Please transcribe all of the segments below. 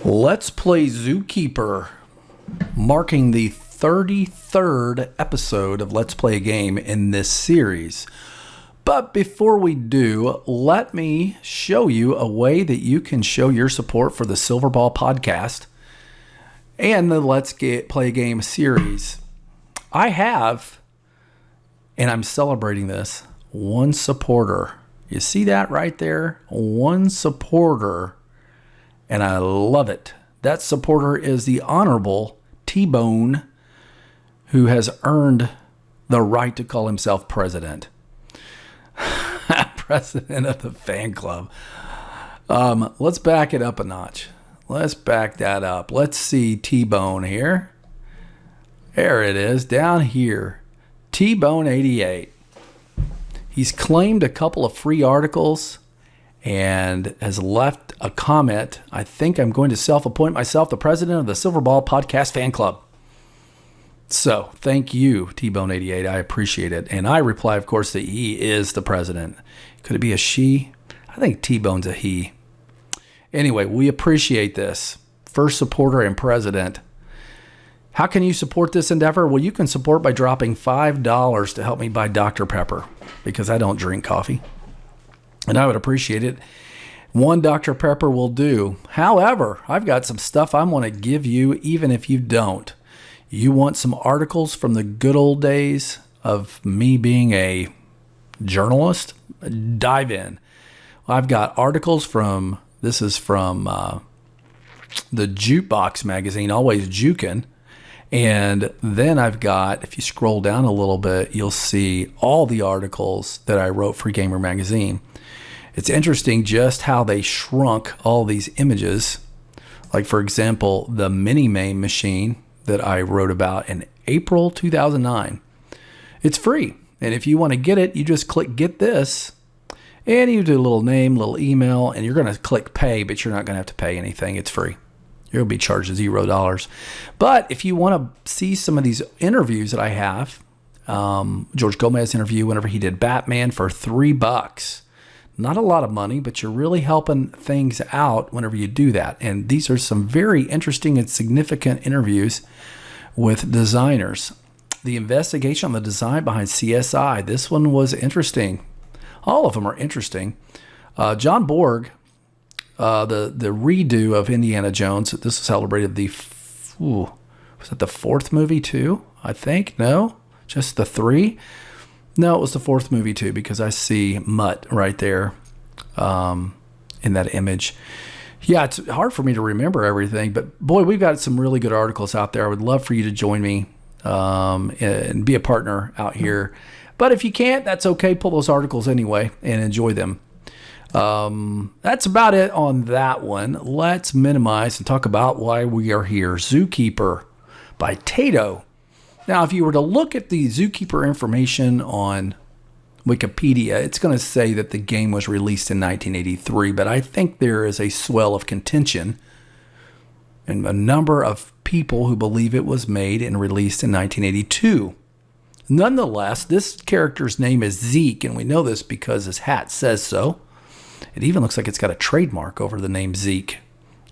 Let's Play Zookeeper, marking the 33rd episode of Let's Play a Game in this series. But before we do, let me show you a way that you can show your support for the Silverball podcast and the Let's Play a Game series. I have, and I'm celebrating this, one supporter. You see that right there? One supporter. And I love it. That supporter is the Honorable T-Bone, who has earned the right to call himself president. President of the FanClub. Let's back it up a notch. Let's back that up. Let's see T-Bone here. There it is, down here. T-Bone 88. He's claimed a couple of free articles and has left a comment. I think I'm going to self-appoint myself the president of the Silverball Podcast Fan Club. So, thank you, T-Bone88. I appreciate it. And I reply, of course, that he is the president. Could it be a she? I think T-Bone's a he. Anyway, we appreciate this. First supporter and president. How can you support this endeavor? Well, you can support by dropping $5 to help me buy Dr. Pepper, because I don't drink coffee. And I would appreciate it. One Dr. Pepper will do. However, I've got some stuff I want to give you, even if you don't. You want some articles from the good old days of me being a journalist? Dive in. I've got articles from, this is from the Jukebox magazine, Always Jukin'. And then I've got, if you scroll down a little bit, you'll see all the articles that I wrote for Gamer Magazine. It's interesting just how they shrunk all these images. Like, for example, the mini-main machine that I wrote about in April 2009. It's free. And if you want to get it, you just click Get This. And you do a little name, little email, and you're going to click Pay, but you're not going to have to pay anything. It's free. You're going to be charged $0. But if you want to see some of these interviews that I have, George Gomez interview whenever he did Batman for $3. Not a lot of money, but you're really helping things out whenever you do that. And these are some very interesting and significant interviews with designers. The investigation on the design behind CSI, this one was interesting. All of them are interesting. John Borg, the redo of Indiana Jones, this was celebrated was it the fourth movie too? I think, no, just the three. No, it was the fourth movie too, because I see Mutt right there in that image. Yeah, it's hard for me to remember everything, but boy, we've got some really good articles out there. I would love for you to join me and be a partner out here. But if you can't, that's okay. Pull those articles anyway and enjoy them. That's about it on that one. Let's minimize and talk about why we are here. Zookeeper by Taito. Now, if you were to look at the Zookeeper information on Wikipedia, it's going to say that the game was released in 1983, but I think there is a swell of contention and a number of people who believe it was made and released in 1982. Nonetheless, this character's name is Zeke, and we know this because his hat says so. It even looks like it's got a trademark over the name Zeke.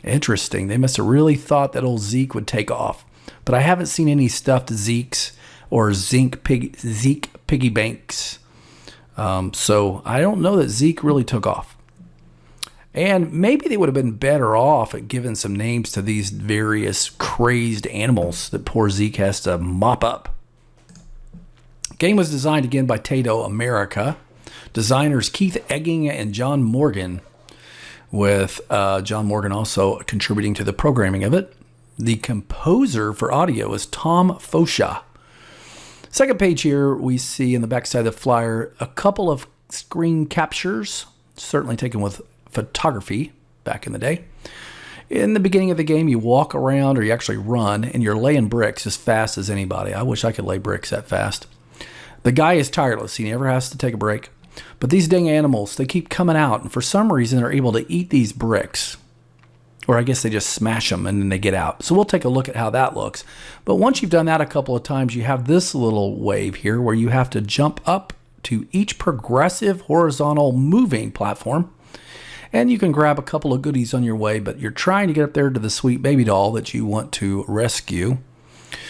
Interesting. They must have really thought that old Zeke would take off. But I haven't seen any stuffed Zekes or Zeke piggy banks. So I don't know that Zeke really took off. And maybe they would have been better off at giving some names to these various crazed animals that poor Zeke has to mop up. The game was designed again by Taito America. Designers Keith Egging and John Morgan, with John Morgan also contributing to the programming of it. The composer for audio is Tom Fosha. Second page here, we see in the backside of the flyer a couple of screen captures, certainly taken with photography back in the day. In the beginning of the game, you walk around, or you actually run, and you're laying bricks as fast as anybody. I wish I could lay bricks that fast. The guy is tireless. He never has to take a break. But these dang animals, they keep coming out, and for some reason, they're able to eat these bricks. Or I guess they just smash them and then they get out. So we'll take a look at how that looks. But once you've done that a couple of times, you have this little wave here where you have to jump up to each progressive horizontal moving platform And you can grab a couple of goodies on your way, but you're trying to get up there to the sweet baby doll that you want to rescue.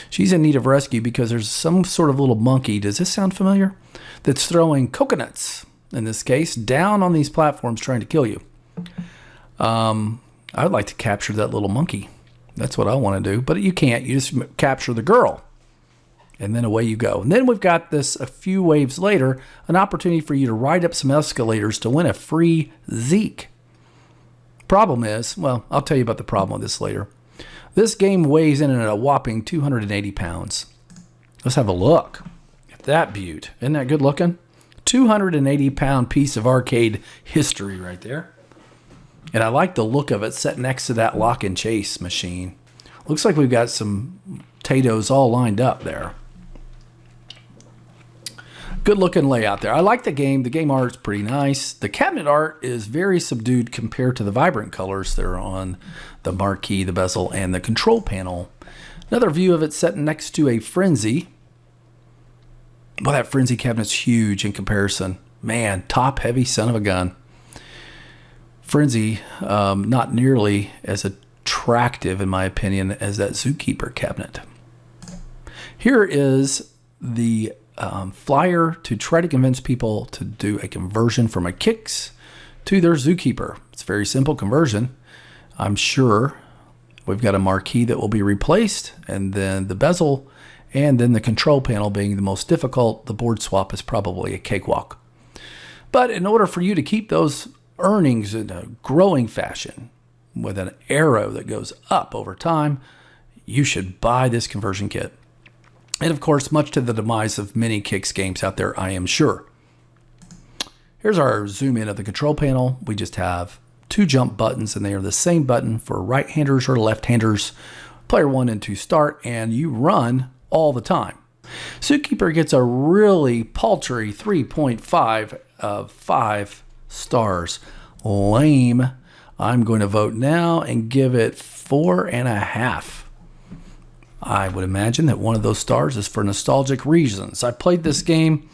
She's in need of rescue because there's some sort of little monkey. Does this sound familiar? That's throwing coconuts, in this case, down on these platforms trying to kill you. I'd like to capture that little monkey. That's what I want to do. But you can't. You just capture the girl. And then away you go. And then we've got this, a few waves later, an opportunity for you to ride up some escalators to win a free Zeke. Problem is, well, I'll tell you about the problem with this later. This game weighs in at a whopping 280 pounds. Let's have a look at that beaut. Isn't that good looking? 280-pound piece of arcade history right there. And I like the look of it set next to that lock and chase machine. Looks like we've got some Taitos all lined up there. Good looking layout there. I like the game. The game art's pretty nice. The cabinet art is very subdued compared to the vibrant colors that are on the marquee, the bezel, and the control panel. Another view of it set next to a Frenzy. Well, that Frenzy cabinet's huge in comparison. Man, top heavy son of a gun. Frenzy, not nearly as attractive, in my opinion, as that Zookeeper cabinet. Here is the flyer to try to convince people to do a conversion from a Kicks to their Zookeeper. It's a very simple conversion. I'm sure we've got a marquee that will be replaced, and then the bezel, and then the control panel being the most difficult. The board swap is probably a cakewalk. But in order for you to keep those earnings in a growing fashion with an arrow that goes up over time, you should buy this conversion kit. And of course, much to the demise of many Kicks games out there, I am sure. Here's our zoom in of the control panel. We just have 2 jump buttons, and they are the same button for right-handers or left-handers. Player 1 and 2 start, and you run all the time. Zookeeper gets a really paltry 3.5 of 5 stars. Lame. I'm going to vote now and give it 4.5. I would imagine that one of those stars is for nostalgic reasons. I played this game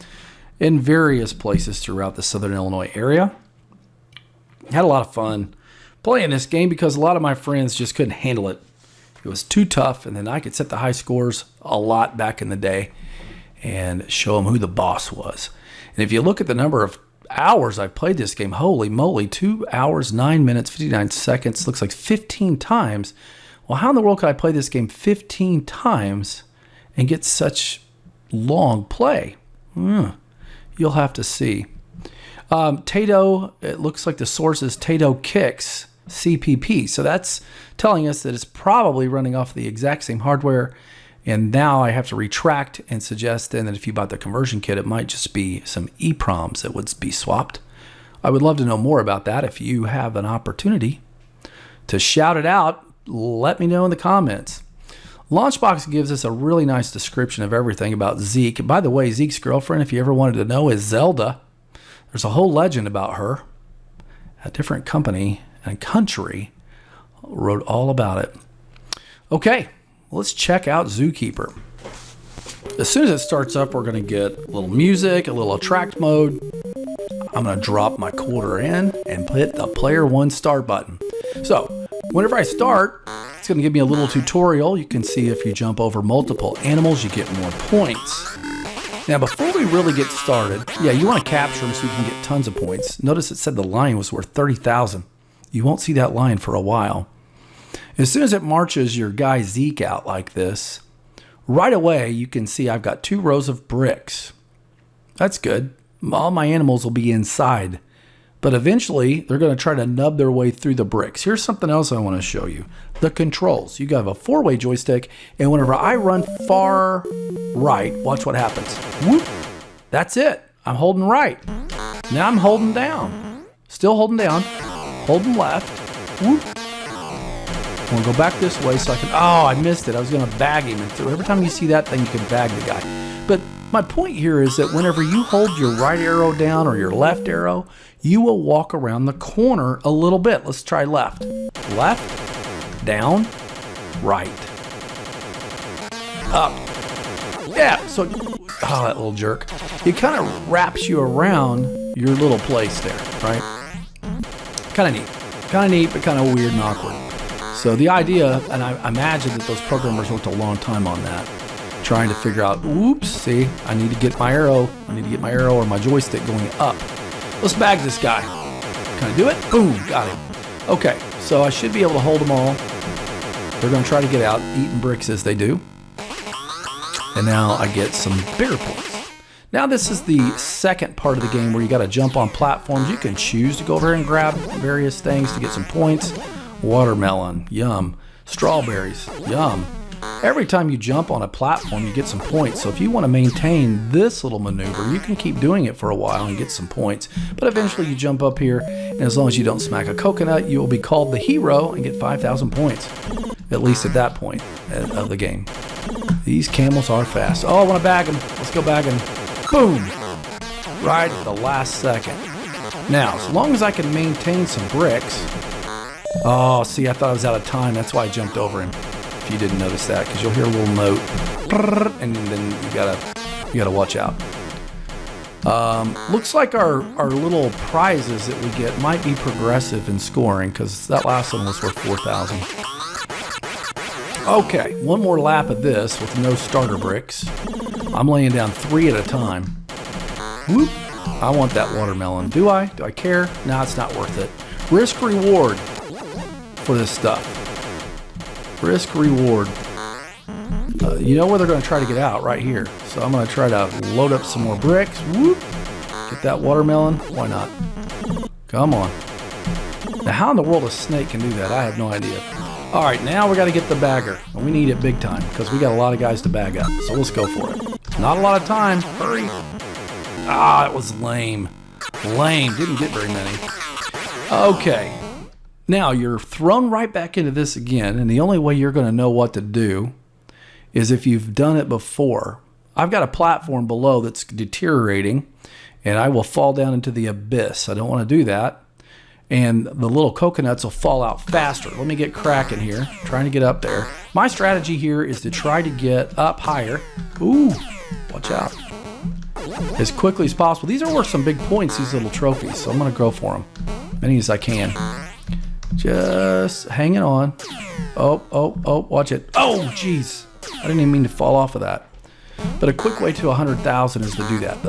in various places throughout the Southern Illinois area. Had a lot of fun playing this game because a lot of my friends just couldn't handle it. It was too tough, and then I could set the high scores a lot back in the day and show them who the boss was. And if you look at the number of hours I've played this game, holy moly, 2 hours, 9 minutes, 59 seconds, looks like 15 times. Well, how in the world could I play this game 15 times and get such long play? You'll have to see. Taito, it looks like the source is Taito Kicks CPP. So that's telling us that it's probably running off the exact same hardware. And now I have to retract and suggest then that if you bought the conversion kit, it might just be some EPROMs that would be swapped. I would love to know more about that. If you have an opportunity to shout it out, let me know in the comments. LaunchBox gives us a really nice description of everything about Zeke. By the way, Zeke's girlfriend, if you ever wanted to know, is Zelda. There's a whole legend about her. A different company and country wrote all about it. Okay, let's check out Zookeeper. As soon as it starts up, we're going to get a little music, a little attract mode. I'm going to drop my quarter in and hit the player 1 start button. So, whenever I start, it's going to give me a little tutorial. You can see if you jump over multiple animals, you get more points. Now, before we really get started, you want to capture them so you can get tons of points. Notice it said the lion was worth 30,000. You won't see that lion for a while. As soon as it marches your guy Zeke out like this, right away you can see I've got 2 rows of bricks. That's good. All my animals will be inside. But eventually, they're going to try to nub their way through the bricks. Here's something else I want to show you. The controls. You have a 4-way joystick, and whenever I run far right, watch what happens. Whoop! That's it. I'm holding right. Now I'm holding down. Still holding down. Holding left. Whoop! I'm going to go back this way so I can... Oh, I missed it. I was going to bag him. And through. Every time you see that thing, you can bag the guy. But my point here is that whenever you hold your right arrow down or your left arrow, you will walk around the corner a little bit. Let's try left. Left, down, right, up. Yeah, so, that little jerk. It kind of wraps you around your little place there, right? Kind of neat, but kind of weird and awkward. So the idea, and I imagine that those programmers worked a long time on that, trying to figure out, oops, see, I need to get my arrow. Or my joystick going up. Let's bag this guy. Can I do it? Boom, got him. Okay, so I should be able to hold them all. They're going to try to get out, eating bricks as they do. And now I get some bigger points. Now this is the second part of the game where you got to jump on platforms. You can choose to go over here and grab various things to get some points. Watermelon, yum. Strawberries, yum. Every time you jump on a platform, you get some points. So if you want to maintain this little maneuver, you can keep doing it for a while and get some points. But eventually you jump up here, and as long as you don't smack a coconut, you will be called the hero and get 5,000 points. At least at that point of the game. These camels are fast. Oh, I want to bag them. Let's go bag them. Boom! Right at the last second. Now, as long as I can maintain some bricks. Oh, see, I thought I was out of time. That's why I jumped over him. If you didn't notice that, because you'll hear a little note, and then you gotta watch out. Looks like our little prizes that we get might be progressive in scoring, because that last one was worth 4,000. Okay, one more lap of this with no starter bricks. I'm laying down 3 at a time. Whoop! I want that watermelon. Do I? Do I care? No, it's not worth it. Risk reward for this stuff. Risk reward. You know where they're going to try to get out, right here. So I'm going to try to load up some more bricks. Whoop! Get that watermelon. Why not? Come on. Now, how in the world a snake can do that? I have no idea. All right, now we got to get the bagger. And we need it big time because we got a lot of guys to bag up. So let's go for it. Not a lot of time. Hurry. Ah, it was lame. Lame. Didn't get very many. Okay. Now you're thrown right back into this again. And the only way you're going to know what to do is if you've done it before. I've got a platform below that's deteriorating. And I will fall down into the abyss. I don't want to do that. And the little coconuts will fall out faster. Let me get cracking here, trying to get up there. My strategy here is to try to get up higher. Ooh, watch out. As quickly as possible. These are worth some big points, these little trophies, so I'm going to go for them. Many as I can. Just hanging on. Oh, watch it. Oh, jeez. I didn't even mean to fall off of that. But a quick way to 100,000 is to do that.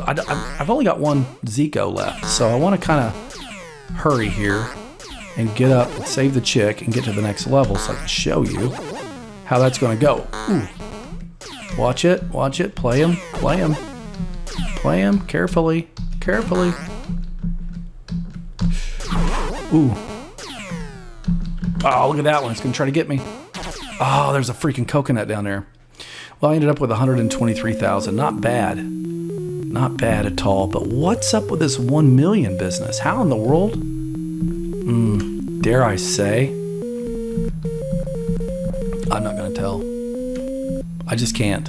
I've only got one Zeke left, so I want to kind of hurry here and get up and save the chick and get to the next level so I can show you how that's going to go. Ooh. Watch it, play him, carefully. Ooh. Oh, look at that one, it's going to try to get me. Oh, there's a freaking coconut down there. Well, I ended up with 123,000, not bad. Not bad at all, but what's up with this 1 million business? How in the world? Dare I say? I'm not going to tell. I just can't.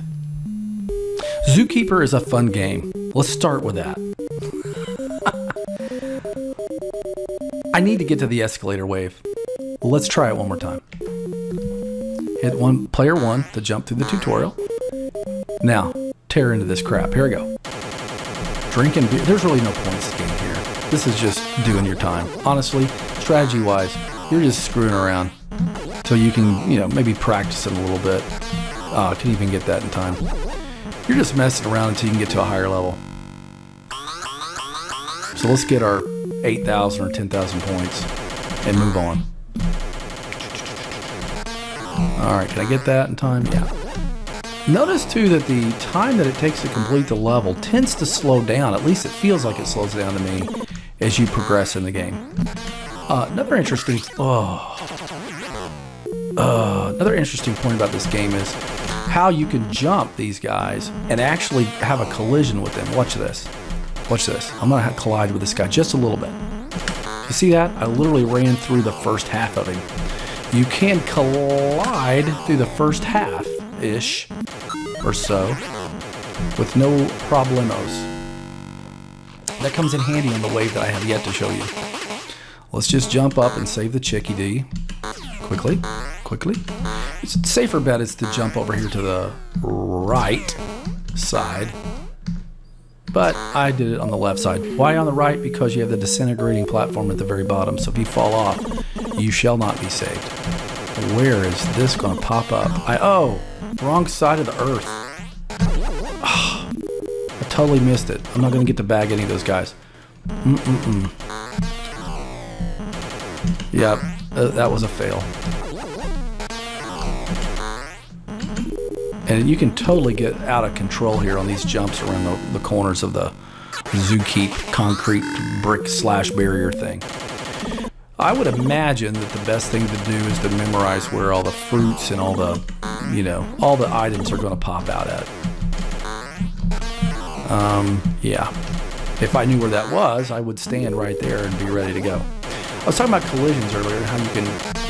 Zookeeper is a fun game. Let's start with that. I need to get to the escalator wave. Let's try it one more time. Hit player 1 to jump through the tutorial. Now, tear into this crap. Here we go. Drinking beer. There's really no points game here. This is just doing your time. Honestly, strategy-wise, you're just screwing around till you can, maybe practice it a little bit. Oh, I couldn't even get that in time. You're just messing around until you can get to a higher level. So let's get our 8,000 or 10,000 points and move on. All right, can I get that in time? Yeah. Notice too that the time that it takes to complete the level tends to slow down. At least it feels like it slows down to me as you progress in the game. Another interesting point about this game is how you can jump these guys and actually have a collision with them. Watch this. I'm gonna collide with this guy just a little bit. You see that? I literally ran through the first half of him. You can collide through the first half-ish or so with no problemos. That comes in handy on the wave that I have yet to show you. Let's just jump up and save the Chicky D. Quickly. It's a safer bet is to jump over here to the right side. but I did it on the left side. Why on the right? Because you have the disintegrating platform at the very bottom. So if you fall off, you shall not be saved. Where is this going to pop up? Oh, wrong side of the earth. Oh, I totally missed it. I'm not going to get to bag any of those guys. Yep, that was a fail. And you can totally get out of control here on these jumps around the corners of the Zeke concrete brick / barrier thing. I would imagine that the best thing to do is to memorize where all the fruits and all the, all the items are going to pop out at. Yeah. If I knew where that was, I would stand right there and be ready to go. I was talking about collisions earlier and how you can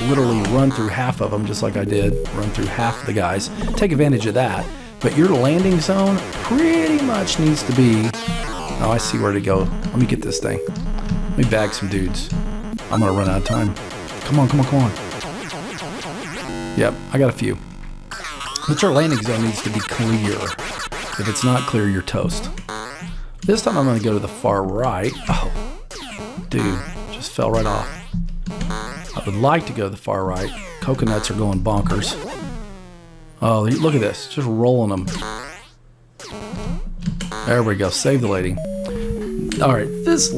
literally run through half of them just like I did, run through half of the guys. Take advantage of that. But your landing zone pretty much needs to be... Oh, I see where to go. Let me get this thing. Let me bag some dudes. I'm going to run out of time. Come on. Yep, I got a few. But your landing zone needs to be clear. If it's not clear, you're toast. This time I'm going to go to the far right. Oh, dude, just fell right off. I would like to go to the far right. Coconuts are going bonkers. Oh, look at this. Just rolling them. There we go. Save the lady. All right, this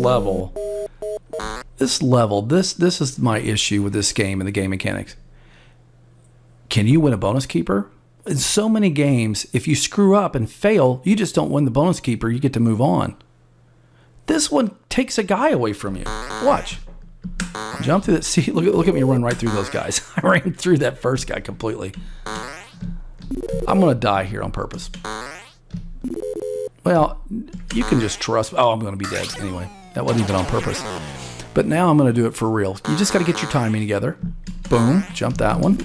is my issue with this game and the game mechanics. Can you win a bonus keeper? In so many games, if you screw up and fail, you just don't win the bonus keeper. You get to move on. This one takes a guy away from you. Watch. Jump through that. See, look at me run right through those guys. I ran through that first guy completely. I'm going to die here on purpose. Well, you can just trust. Oh, I'm going to be dead anyway. That wasn't even on purpose. But now I'm going to do it for real. You just got to get your timing together. Boom. Jump that one.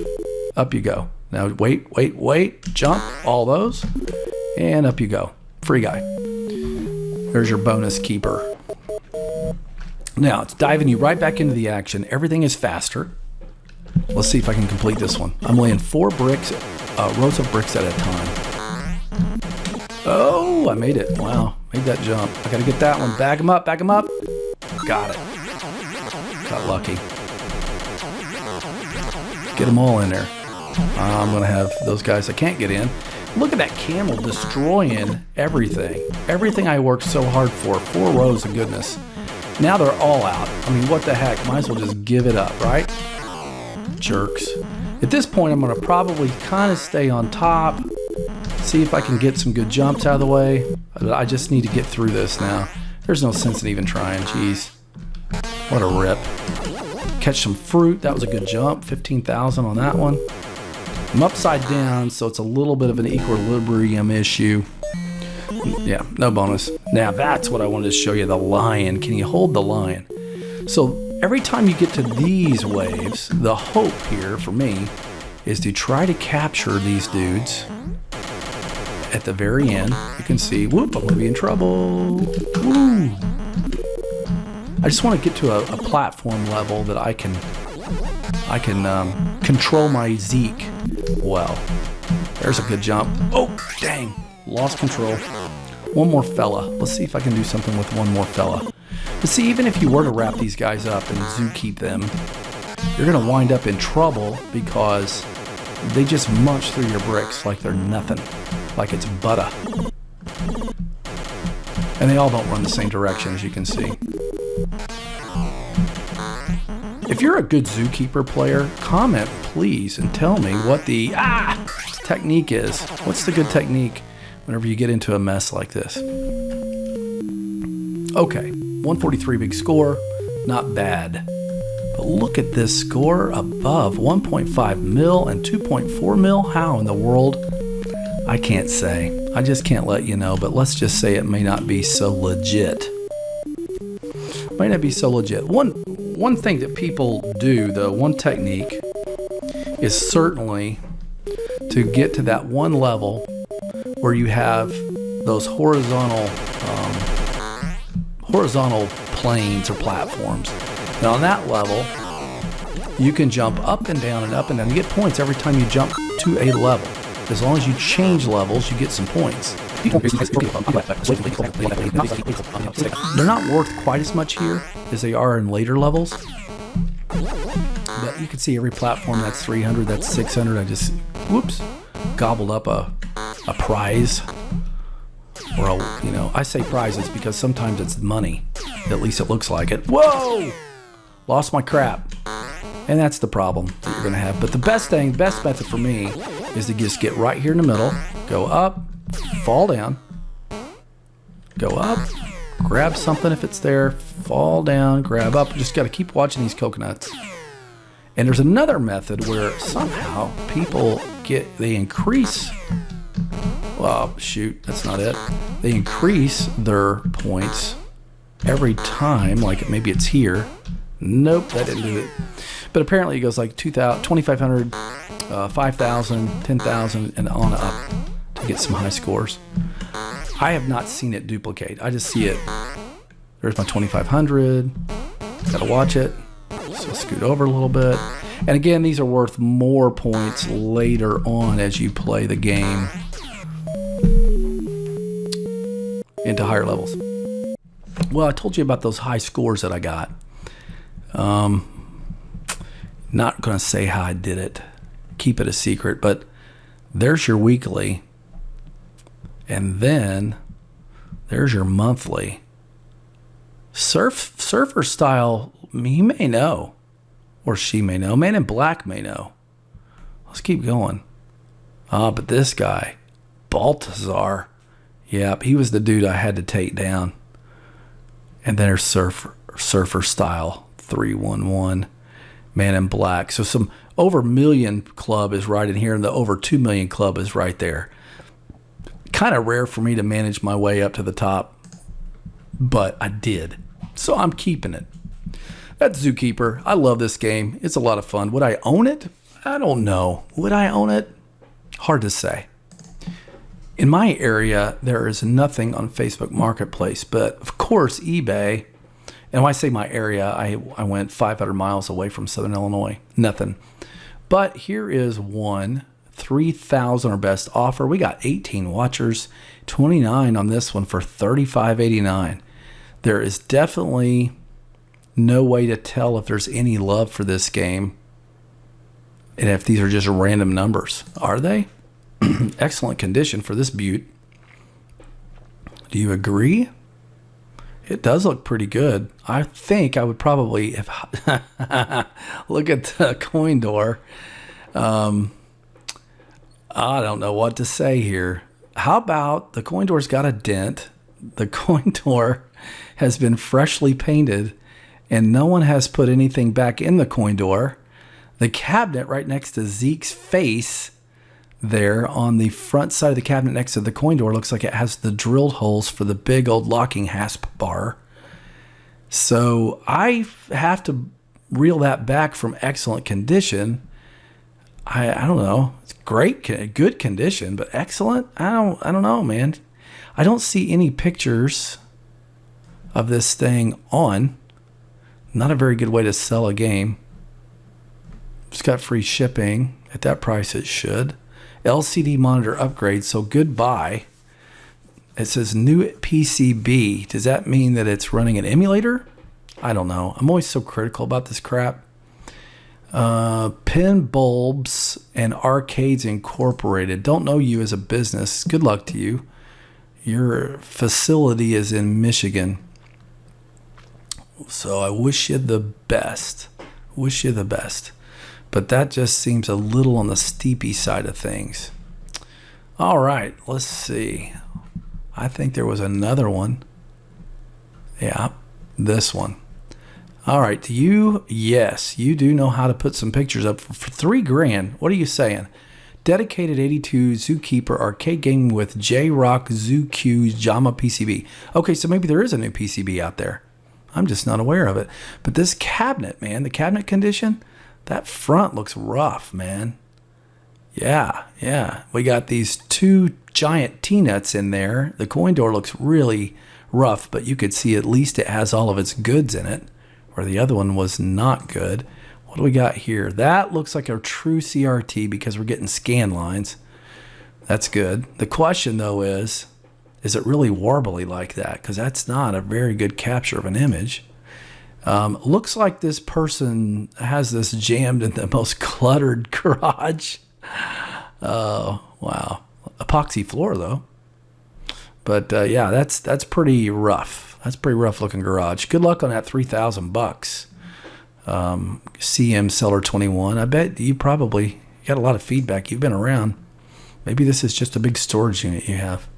Up you go. Now wait. Jump all those. And up you go. Free guy. There's your bonus keeper. Now it's diving you right back into the action. Everything is faster. Let's see if I can complete this one. I'm laying 4 bricks, rows of bricks at a time. Oh, I made it. Wow. Made that jump. I got to get that one. Bag him up. Got it. Got lucky. Get them all in there. I'm going to have those guys that can't get in. Look at that camel destroying everything. Everything I worked so hard for. 4 rows of goodness. Now they're all out. I mean, what the heck? Might as well just give it up, right? Jerks. At this point, I'm going to probably kind of stay on top. See if I can get some good jumps out of the way. I just need to get through this now. There's no sense in even trying. Jeez. What a rip. Catch some fruit. That was a good jump. 15,000 on that one. I'm upside down, so it's a little bit of an equilibrium issue. Yeah, no bonus. Now that's what I wanted to show you, the lion. Can you hold the lion? So every time you get to these waves, the hope here for me is to try to capture these dudes. At the very end, you can see, whoop, I'm going to be in trouble. Woo. I just want to get to a platform level that I can control my Zeke well. There's a good jump. Oh, dang. Lost control. One more fella. Let's see if I can do something with one more fella. But see, even if you were to wrap these guys up and zoo-keep them, you're going to wind up in trouble because they just munch through your bricks like they're nothing. Like it's butter. And they all don't run the same direction, as you can see. If you're a good zookeeper player, comment please and tell me what the technique is. What's the good technique whenever you get into a mess like this? Okay, 143 big score, not bad. But look at this score above 1.5 mil and 2.4 mil. How in the world? I can't say. I just can't let you know, but let's just say it may not be so legit. Might not be so legit. One thing that people do, though, one technique, is certainly to get to that one level where you have those horizontal planes or platforms. And on that level, you can jump up and down and up and down. You get points every time you jump to a level. As long as you change levels, you get some points. They're not worth quite as much here as they are in later levels. But you can see every platform that's 300, that's 600. I just, whoops, gobbled up a prize. Or, I say prizes because sometimes it's money. At least it looks like it. Whoa! Lost my crap. And that's the problem that you're going to have. But the best method for me is to just get right here in the middle, go up, fall down, go up, grab something if it's there, fall down, grab up. Just got to keep watching these coconuts. And there's another method where somehow people they increase. Well, shoot, that's not it. They increase their points every time, like maybe it's here. Nope, that didn't do it. But apparently it goes like 2,500, 5,000, 10,000, and on up to get some high scores. I have not seen it duplicate. I just see it. There's my 2,500. Gotta watch it. So scoot over a little bit. And again, these are worth more points later on as you play the game into higher levels. Well, I told you about those high scores that I got. Not going to say how I did it. Keep it a secret, but there's your weekly. And then there's your monthly. Surfer style, he may know. Or she may know. Man in Black may know. Let's keep going. But this guy, Baltazar. Yep, he was the dude I had to take down. And then there's Surfer Style 311, Man in Black. So some over million club is right in here, and the over 2 million club is right there. Kind of rare for me to manage my way up to the top, but I did. So I'm keeping it. That's Zookeeper. I love this game. It's a lot of fun. Would I own it? I don't know. Would I own it? Hard to say. In my area, there is nothing on Facebook Marketplace, but of course eBay, and when I say my area, I went 500 miles away from Southern Illinois. Nothing. But here is one, 3,000 or best offer. We got 18 watchers, 29 on this one for $35.89. There is definitely no way to tell if there's any love for this game and if these are just random numbers. Are they? Excellent condition for this beaut. Do you agree? It does look pretty good. I think I would probably, if look at the coin door. I don't know what to say here. How about the coin door's got a dent? The coin door has been freshly painted and no one has put anything back in the coin door. The cabinet right next to Zeke's face there on the front side of the cabinet next to the coin door looks like it has the drilled holes for the big old locking hasp bar. So I have to reel that back from excellent condition. I don't know. It's great, good condition, but excellent? I don't know, man. I don't see any pictures of this thing on. Not a very good way to sell a game. It's got free shipping. At that price it should. LCD monitor upgrade, so goodbye. It says new PCB. Does that mean that it's running an emulator? I don't know. I'm always so critical about this crap. Pin Bulbs and Arcades Incorporated. Don't know you as a business. Good luck to you. Your facility is in Michigan. So I wish you the best. Wish you the best. But that just seems a little on the steepy side of things. All right, let's see. I think there was another one. Yeah, this one. All right, do you? Yes, you do know how to put some pictures up for $3,000. What are you saying? Dedicated 82 Zookeeper arcade game with J-Rock ZooQ JAMA PCB. Okay, so maybe there is a new PCB out there. I'm just not aware of it. But this cabinet, man, the cabinet condition, that front looks rough, man. Yeah. We got these two giant T-nuts in there. The coin door looks really rough, but you could see at least it has all of its goods in it, where the other one was not good. What do we got here? That looks like a true CRT because we're getting scan lines. That's good. The question, though, is is it really warbly like that? Because that's not a very good capture of an image. Looks like this person has this jammed in the most cluttered garage. Oh, wow. Epoxy floor, though. But yeah, that's pretty rough. That's a pretty rough looking garage. Good luck on that $3,000. CM Seller 21. I bet you probably got a lot of feedback. You've been around. Maybe this is just a big storage unit you have.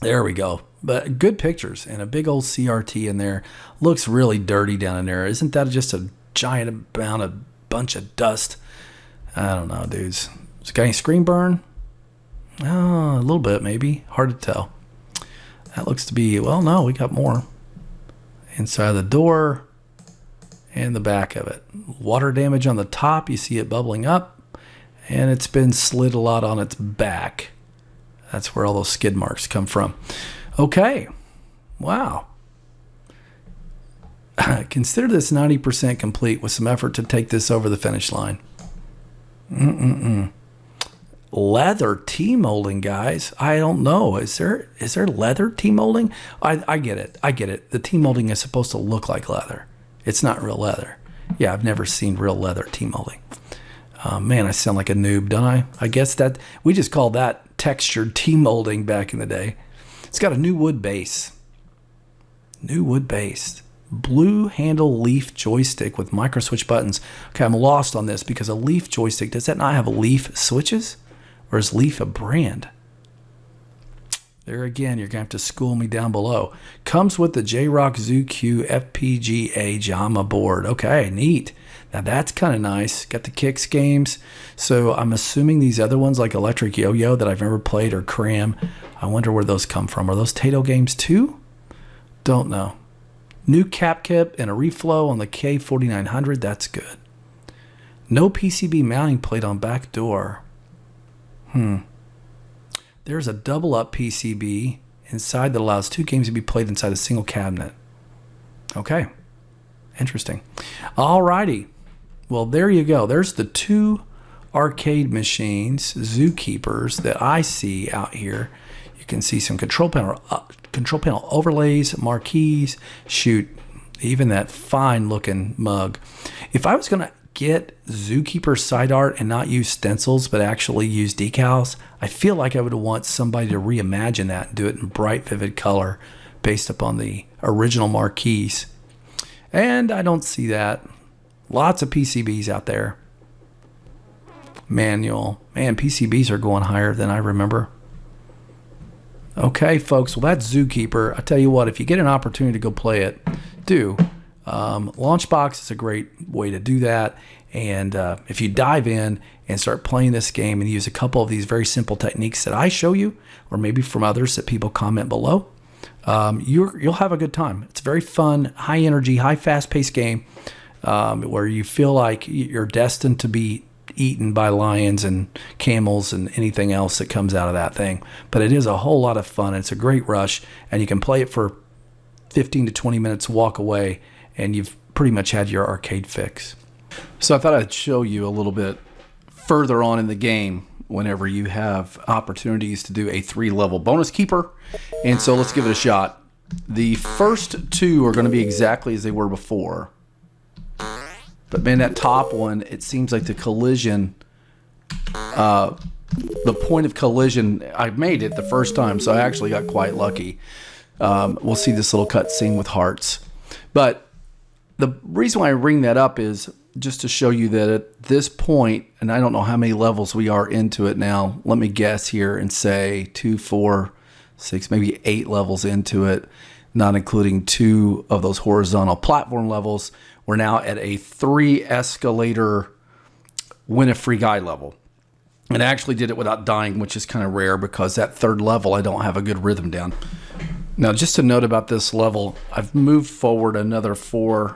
There we go. But good pictures and a big old CRT in there. Looks really dirty down in there. Isn't that just a giant amount of bunch of dust? I don't know, dudes. Has it got any screen burn? Oh, a little bit maybe. Hard to tell. That looks to be, well, no, we got more. Inside the door and the back of it. Water damage on the top. You see it bubbling up. And it's been slid a lot on its back. That's where all those skid marks come from. Okay. Wow. Consider this 90% complete with some effort to take this over the finish line. Leather T-molding, guys. I don't know. Is there leather T-molding? I get it. I get it. The T-molding is supposed to look like leather. It's not real leather. Yeah, I've never seen real leather T-molding. Man, I sound like a noob, don't I? I guess that we just called that textured T-molding back in the day. It's got a new wood base. New wood base. Blue handle leaf joystick with micro switch buttons. Okay, I'm lost on this because a leaf joystick, does that not have leaf switches? Or is Leaf a brand? There again, you're going to have to school me down below. Comes with the J-Rock Zoo Q FPGA JAMA board. Okay, neat. Now that's kind of nice. Got the Kicks games. So I'm assuming these other ones like Electric Yo-Yo that I've never played or Cram, I wonder where those come from. Are those Taito games too? Don't know. New cap kit and a reflow on the K4900. That's good. No PCB mounting plate on back door. There's a double up PCB inside that allows 2 games to be played inside a single cabinet. Okay. Interesting. Alrighty. Well, there you go. There's the 2 arcade machines, Zookeepers, that I see out here. You can see some control panel overlays, marquees, shoot, even that fine looking mug. If I was going to get Zookeeper side art and not use stencils but actually use decals, I feel like I would want somebody to reimagine that and do it in bright, vivid color based upon the original marquees. And I don't see that. Lots of PCBs out there. Manual. Man, PCBs are going higher than I remember. Okay, folks. Well, that's Zookeeper. I tell you what, if you get an opportunity to go play it, do. LaunchBox is a great way to do that. And if you dive in and start playing this game and use a couple of these very simple techniques that I show you, or maybe from others that people comment below, you'll have a good time. It's a very fun, high energy, high fast-paced game where you feel like you're destined to be eaten by lions and camels and anything else that comes out of that thing. But it is a whole lot of fun. It's a great rush, and you can play it for 15 to 20 minutes, walk away, and you've pretty much had your arcade fix. So I thought I'd show you a little bit further on in the game whenever you have opportunities to do a 3-level bonus keeper. And so let's give it a shot. The first 2 are going to be exactly as they were before. But man, that top one, it seems like the collision, the point of collision, I made it the first time, so I actually got quite lucky. We'll see this little cutscene with hearts. But the reason why I bring that up is just to show you that at this point, and I don't know how many levels we are into it now. Let me guess here and say 2, 4, 6, maybe 8 levels into it, not including 2 of those horizontal platform levels. We're now at a 3 escalator win a free guy level. And I actually did it without dying, which is kind of rare because that 3rd level, I don't have a good rhythm down. Now, just a note about this level, I've moved forward another 4,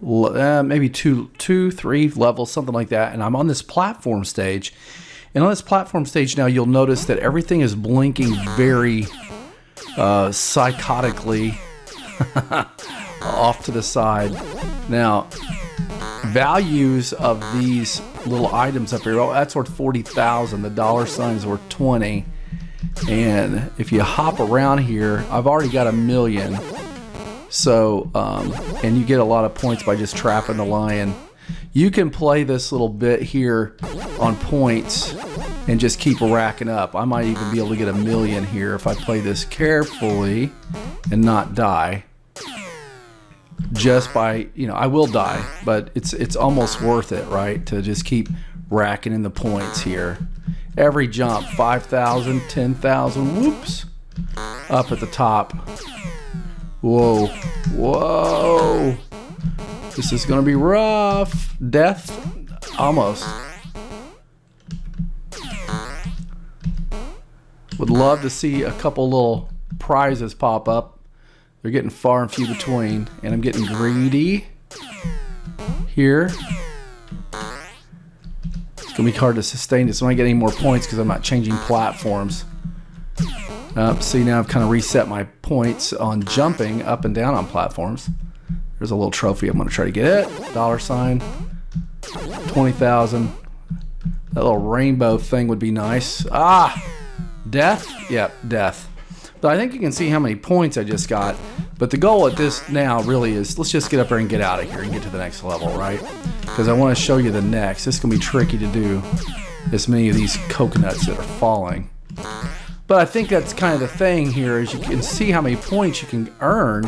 maybe 2, 3 levels, something like that. And I'm on this platform stage. And on this platform stage now, you'll notice that everything is blinking very psychotically off to the side. Now, values of these little items up here, oh, that's worth 40,000. The dollar signs worth 20. And if you hop around here, I've already got 1,000,000. So, and you get a lot of points by just trapping the lion. You can play this little bit here on points and just keep racking up. I might even be able to get 1,000,000 here if I play this carefully and not die. Just by, you know, I will die, but it's almost worth it, right? To just keep racking in the points here. Every jump, 5,000, 10,000, whoops, up at the top. Whoa, whoa. This is gonna be rough. Death, almost. Would love to see a couple little prizes pop up. They're getting far and few between, and I'm getting greedy here. It's gonna be hard to sustain this. I'm not getting any more points because I'm not changing platforms. See, now I've kind of reset my points on jumping up and down on platforms. There's a little trophy. I'm gonna try to get it. $, 20,000. That little rainbow thing would be nice. Ah, death? Yep, death. But I think you can see how many points I just got. But the goal at this now really is, let's just get up there and get out of here and get to the next level, right? Because I want to show you the next. This is going to be tricky to do, as many of these coconuts that are falling. But I think that's kind of the thing here, is you can see how many points you can earn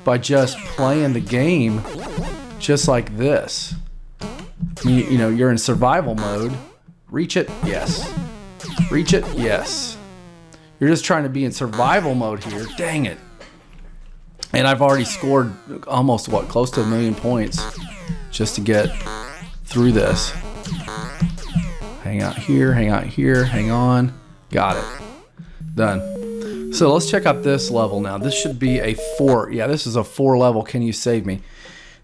by just playing the game just like this. You know, you're in survival mode. Reach it? Yes. Reach it? Yes. You're just trying to be in survival mode here. Dang it. And I've already scored almost, what, close to 1,000,000 points just to get through this. Hang out here, hang out here, hang on. Got it. Done. So let's check out this level now. This should be a 4. Yeah, this is a 4 level Can You Save Me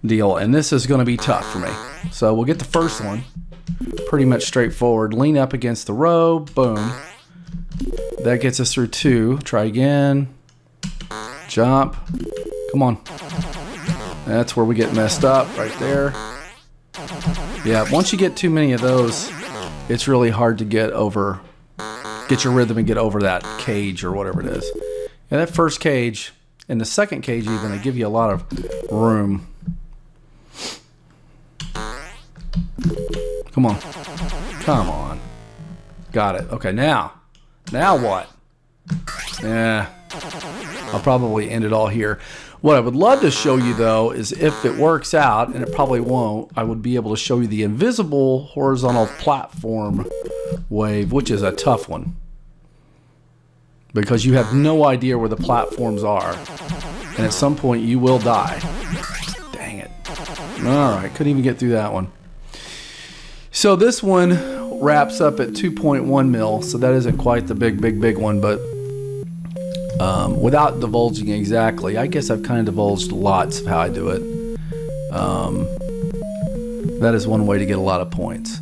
deal. And this is going to be tough for me. So we'll get the first one. Pretty much straightforward. Lean up against the row. Boom. That gets us through 2. Try again. Jump. Come on. That's where we get messed up, right there. Yeah, once you get too many of those, it's really hard to get your rhythm and get over that cage or whatever it is. And that first cage and the second cage even, they give you a lot of room. Come on. Come on. Got it. Okay, now what? Yeah, I'll probably end it all here. What I would love to show you, though, is if it works out, and it probably won't, I would be able to show you the invisible horizontal platform wave, which is a tough one. Because you have no idea where the platforms are. And at some point, you will die. Dang it. All right, couldn't even get through that one. So this one wraps up at 2.1 mil, so that isn't quite the big one, but without divulging exactly, I guess I've kind of divulged lots of how I do it. That is one way to get a lot of points.